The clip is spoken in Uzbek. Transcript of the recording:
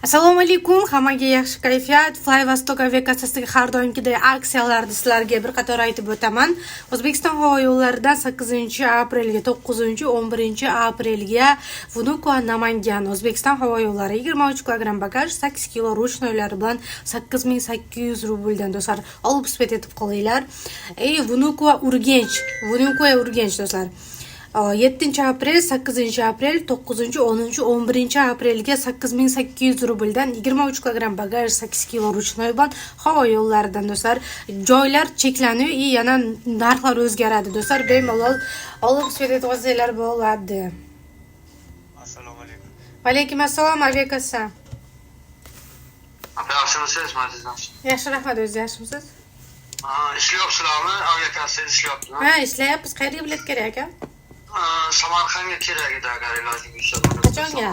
Assalomu alaykum, hammaga yaxshi kayfiyat. Fly Vostok aviakassasidagi har doimgidek aksiyalarni sizlarga bir qator aytib o'taman. O'zbekiston havo yo'llaridan 8-aprelga 9-11-aprelga Vnukovo Namangan O'zbekiston havo yo'llari 23 kilogramm bagaj 8 kilo ruchnoylari bilan 8800 rubldan do'stlar olib etib qolinglar. Vnukovo Urgench do'stlar. 7-aprel, 8-aprel, 9-10-11-aprelga 8800 rubldan 23 kilogramm bagaj 8 kilo ruchnoy bilan havo yo'llaridan do'stlar joylar cheklaniyor, yana narxlar o'zgaradi do'stlar. Bemalol olib etib olsanglar bo'ladi. Assalomu alaykum. Va alaykum assalom, aviakassa. Yaxshimisiz, Mazizam? Yaxshi, rahmat, o'zingiz yaxshimisiz? Ishlayapsizlarmi? Aviakassada ishlayapsizmi? Ha, ishlayapmiz. Qayerga bilet kerak aka? Samarqandga kerak edi agar ilojim bo'lsa. Qachonga?